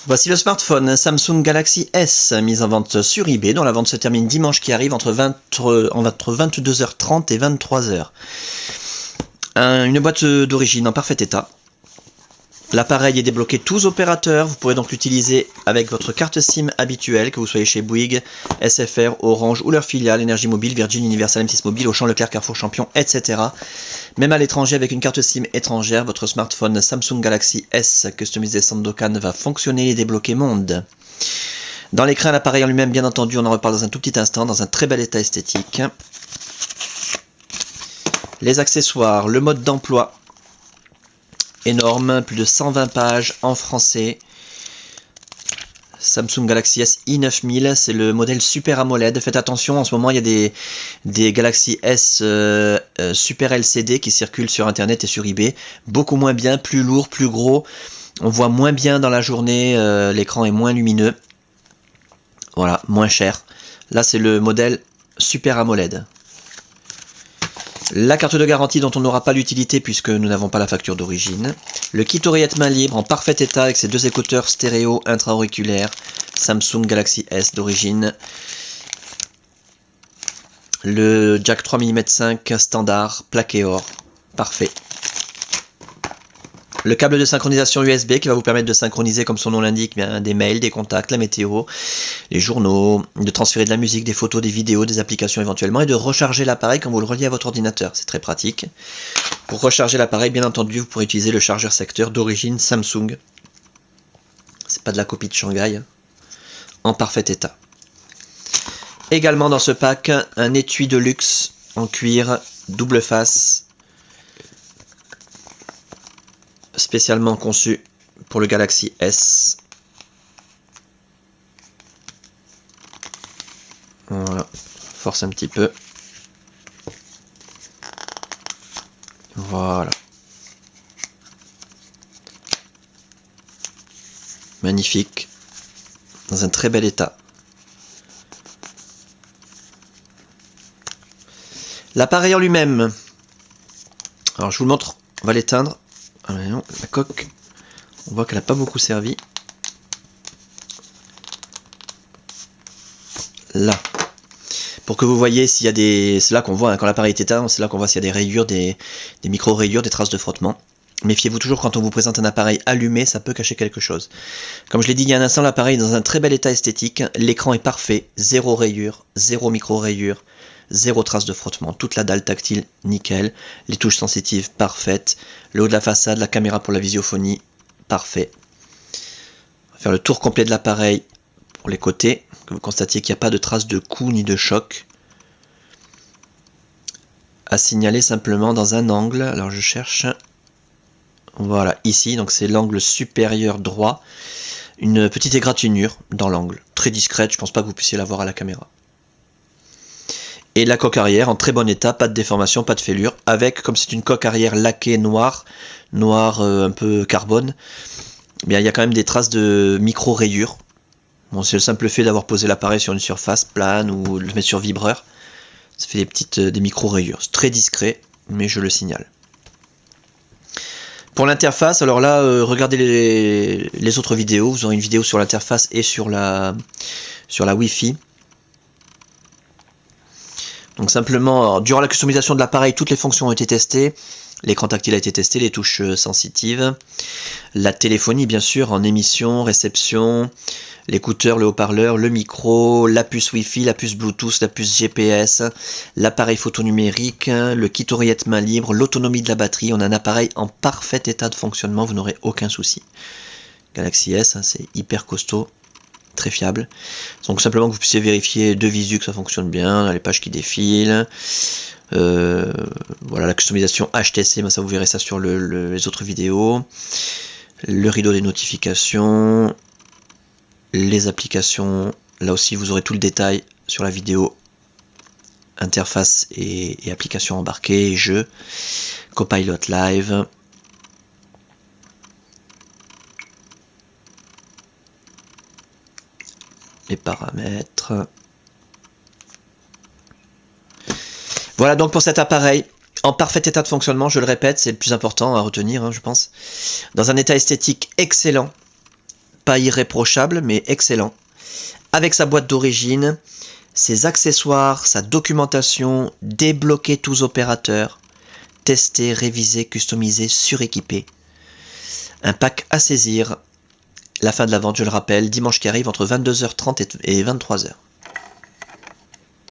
Voici le smartphone Samsung Galaxy S, mis en vente sur eBay, dont la vente se termine dimanche qui arrive entre 22h30 et 23h. Une boîte d'origine en parfait état. L'appareil est débloqué tous opérateurs, vous pourrez donc l'utiliser avec votre carte SIM habituelle, que vous soyez chez Bouygues, SFR, Orange ou leur filiale, Énergie Mobile, Virgin, Universal, M6 Mobile, Auchan, Leclerc, Carrefour, Champion, etc. Même à l'étranger avec une carte SIM étrangère, votre smartphone Samsung Galaxy S customisé Sandokan va fonctionner et débloquer monde. Dans l'écran, l'appareil en lui-même, bien entendu, on en reparle dans un tout petit instant, dans un très bel état esthétique. Les accessoires, le mode d'emploi, énorme, plus de 120 pages en français. Samsung Galaxy S i9000, c'est le modèle Super AMOLED. Faites attention, en ce moment il y a des Galaxy S Super LCD qui circulent sur internet et sur eBay. Beaucoup moins bien, plus lourd, plus gros. On voit moins bien dans la journée, l'écran est moins lumineux. Voilà, moins cher. Là c'est le modèle Super AMOLED. La carte de garantie dont on n'aura pas l'utilité puisque nous n'avons pas la facture d'origine. Le kit oreillette main libre en parfait état avec ses deux écouteurs stéréo intra-auriculaires Samsung Galaxy S d'origine. Le jack 3 mm 5 standard plaqué or, parfait. Le câble de synchronisation USB qui va vous permettre de synchroniser, comme son nom l'indique, des mails, des contacts, la météo, les journaux, de transférer de la musique, des photos, des vidéos, des applications éventuellement, et de recharger l'appareil quand vous le reliez à votre ordinateur. C'est très pratique. Pour recharger l'appareil, bien entendu, vous pourrez utiliser le chargeur secteur d'origine Samsung. C'est pas de la copie de Shanghai, hein. En parfait état. Également dans ce pack, un étui de luxe en cuir, double face, spécialement conçu pour le Galaxy S. Voilà, force un petit peu. Voilà. Magnifique. Dans un très bel état. L'appareil en lui-même. Alors je vous le montre, on va l'éteindre. Ah mais non, la coque, on voit qu'elle n'a pas beaucoup servi. Là. Pour que vous voyez s'il y a des... C'est là qu'on voit, hein, quand l'appareil est éteint, c'est là qu'on voit s'il y a des rayures, des micro-rayures, des traces de frottement. Méfiez-vous toujours quand on vous présente un appareil allumé, ça peut cacher quelque chose. Comme je l'ai dit il y a un instant, l'appareil est dans un très bel état esthétique. L'écran est parfait, zéro rayure, zéro micro-rayure, zéro trace de frottement. Toute la dalle tactile, nickel. Les touches sensitives, parfaites. Le haut de la façade, la caméra pour la visiophonie, parfait. On va faire le tour complet de l'appareil pour les côtés. Que vous constatiez qu'il n'y a pas de trace de coup ni de choc. À signaler simplement dans un angle. Alors je cherche... Voilà, ici, donc c'est l'angle supérieur droit. Une petite égratignure dans l'angle. Très discrète, je pense pas que vous puissiez la voir à la caméra. Et la coque arrière en très bon état, pas de déformation, pas de fêlure. Avec, comme c'est une coque arrière laquée noire, un peu carbone, eh bien, il y a quand même des traces de micro-rayures. Bon, c'est le simple fait d'avoir posé l'appareil sur une surface plane ou le mettre sur vibreur. Ça fait des micro-rayures. C'est très discret, mais je le signale. Pour l'interface, alors là, regardez les autres vidéos. Vous aurez une vidéo sur l'interface et sur la Wi-Fi. Donc simplement, alors, durant la customisation de l'appareil, toutes les fonctions ont été testées. L'écran tactile a été testé, les touches sensitives. La téléphonie, bien sûr, en émission, réception. L'écouteur, le haut-parleur, le micro, la puce Wi-Fi, la puce Bluetooth, la puce GPS, l'appareil photo numérique, le kit oreillette main libre, l'autonomie de la batterie. On a un appareil en parfait état de fonctionnement, vous n'aurez aucun souci. Galaxy S, c'est hyper costaud, très fiable. Donc simplement que vous puissiez vérifier de visu que ça fonctionne bien, les pages qui défilent. Voilà, la customisation HTC, ça vous verrez ça sur les autres vidéos. Le rideau des notifications. Les applications, là aussi vous aurez tout le détail sur la vidéo, interface et applications embarquées, et jeux, Copilot Live, les paramètres. Voilà donc pour cet appareil, en parfait état de fonctionnement, je le répète, c'est le plus important à retenir, hein, je pense. Dans un état esthétique excellent. pas irréprochable, mais excellent. Avec sa boîte d'origine, ses accessoires, sa documentation, débloquer tous opérateurs, tester, réviser, customiser, suréquiper. Un pack à saisir. La fin de la vente, je le rappelle, dimanche qui arrive entre 22h30 et 23h.